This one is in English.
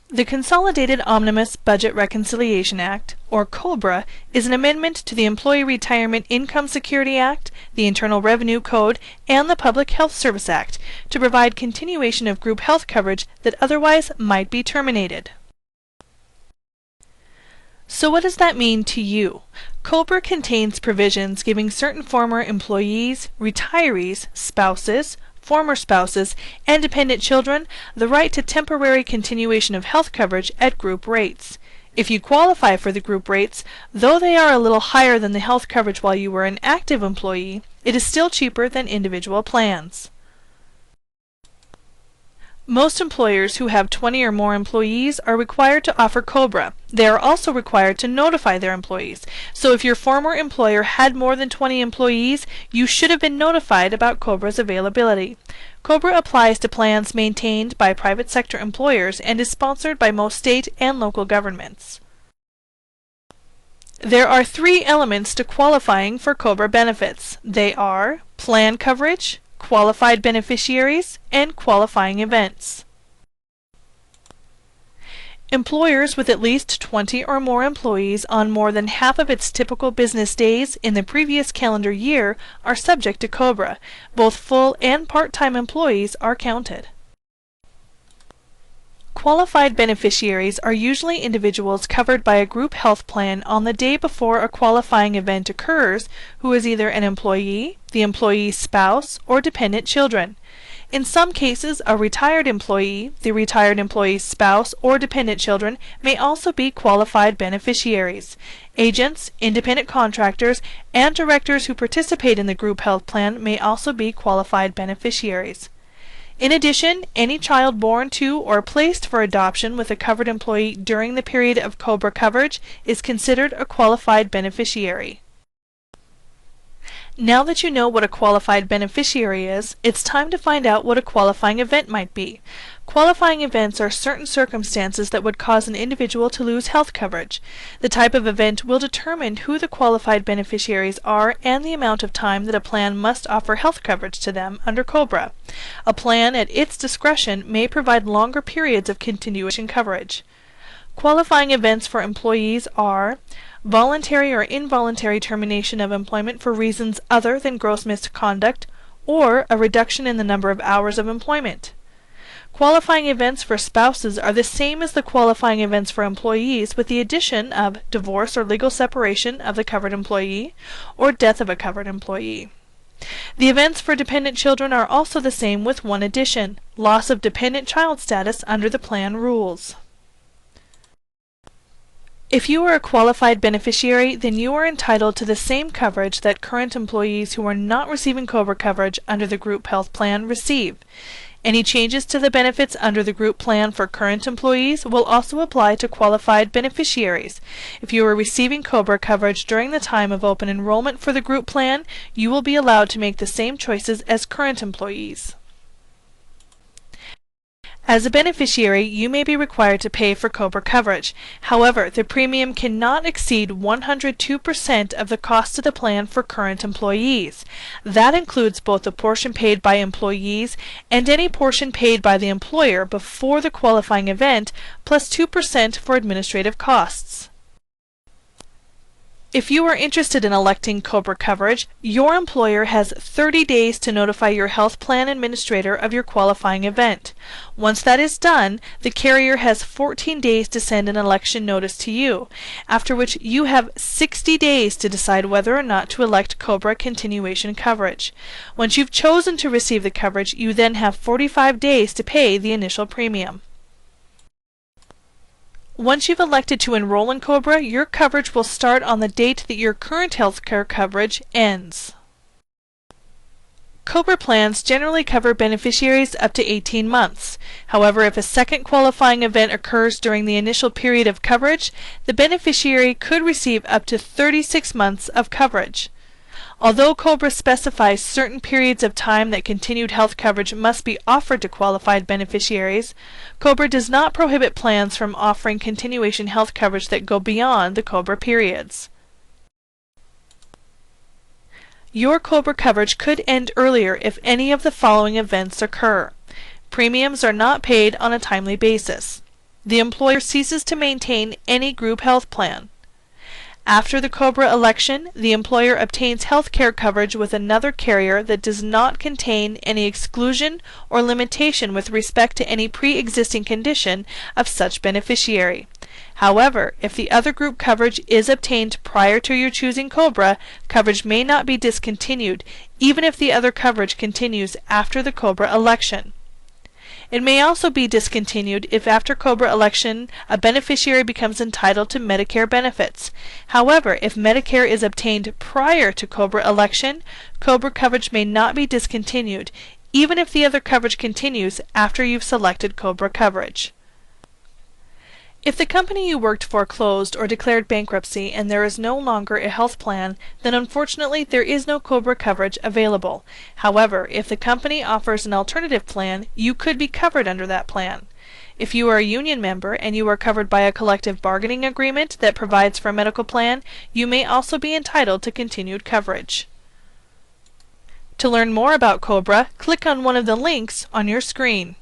The Consolidated Omnibus Budget Reconciliation Act, or COBRA, is an amendment to the Employee Retirement Income Security Act, the Internal Revenue Code, and the Public Health Service Act to provide continuation of group health coverage that otherwise might be terminated. So what does that mean to you? COBRA contains provisions giving certain former employees, retirees, spouses, former spouses, and dependent children the right to temporary continuation of health coverage at group rates. If you qualify for the group rates, though they are a little higher than the health coverage while you were an active employee, it is still cheaper than individual plans. Most employers who have 20 or more employees are required to offer COBRA. They are also required to notify their employees. So if your former employer had more than 20 employees, you should have been notified about COBRA's availability. COBRA applies to plans maintained by private sector employers and is sponsored by most state and local governments. There are 3 elements to qualifying for COBRA benefits. They are plan coverage, qualified beneficiaries, and qualifying events. Employers with at least 20 or more employees on more than half of its typical business days in the previous calendar year are subject to COBRA. Both full and part-time employees are counted. Qualified beneficiaries are usually individuals covered by a group health plan on the day before a qualifying event occurs who is either an employee, the employee's spouse, or dependent children. In some cases, a retired employee, the retired employee's spouse, or dependent children may also be qualified beneficiaries. Agents, independent contractors, and directors who participate in the group health plan may also be qualified beneficiaries. In addition, any child born to or placed for adoption with a covered employee during the period of COBRA coverage is considered a qualified beneficiary. Now that you know what a qualified beneficiary is, it's time to find out what a qualifying event might be. Qualifying events are certain circumstances that would cause an individual to lose health coverage. The type of event will determine who the qualified beneficiaries are and the amount of time that a plan must offer health coverage to them under COBRA. A plan at its discretion may provide longer periods of continuation coverage. Qualifying events for employees are voluntary or involuntary termination of employment for reasons other than gross misconduct, or a reduction in the number of hours of employment. Qualifying events for spouses are the same as the qualifying events for employees, with the addition of divorce or legal separation of the covered employee, or death of a covered employee. The events for dependent children are also the same, with one addition: loss of dependent child status under the plan rules. If you are a qualified beneficiary, then you are entitled to the same coverage that current employees who are not receiving COBRA coverage under the group health plan receive. Any changes to the benefits under the group plan for current employees will also apply to qualified beneficiaries. If you are receiving COBRA coverage during the time of open enrollment for the group plan, you will be allowed to make the same choices as current employees. As a beneficiary, you may be required to pay for COBRA coverage. However, the premium cannot exceed 102% of the cost of the plan for current employees. That includes both the portion paid by employees and any portion paid by the employer before the qualifying event, plus 2% for administrative costs. If you are interested in electing COBRA coverage, your employer has 30 days to notify your health plan administrator of your qualifying event. Once that is done, the carrier has 14 days to send an election notice to you, after which you have 60 days to decide whether or not to elect COBRA continuation coverage. Once you've chosen to receive the coverage, you then have 45 days to pay the initial premium. Once you've elected to enroll in COBRA, your coverage will start on the date that your current health care coverage ends. COBRA plans generally cover beneficiaries up to 18 months. However, if a second qualifying event occurs during the initial period of coverage, the beneficiary could receive up to 36 months of coverage. Although COBRA specifies certain periods of time that continued health coverage must be offered to qualified beneficiaries, COBRA does not prohibit plans from offering continuation health coverage that go beyond the COBRA periods. Your COBRA coverage could end earlier if any of the following events occur. Premiums are not paid on a timely basis. the employer ceases to maintain any group health plan. After the COBRA election, the employer obtains health care coverage with another carrier that does not contain any exclusion or limitation with respect to any pre-existing condition of such beneficiary. However, if the other group coverage is obtained prior to your choosing COBRA, coverage may not be discontinued, even if the other coverage continues after the COBRA election. It may also be discontinued if after COBRA election a beneficiary becomes entitled to Medicare benefits. However, if Medicare is obtained prior to COBRA election, COBRA coverage may not be discontinued, even if the other coverage continues after you've selected COBRA coverage. If the company you worked for closed or declared bankruptcy and there is no longer a health plan, then unfortunately there is no COBRA coverage available. However, if the company offers an alternative plan, you could be covered under that plan. If you are a union member and you are covered by a collective bargaining agreement that provides for a medical plan, you may also be entitled to continued coverage. To learn more about COBRA, click on one of the links on your screen.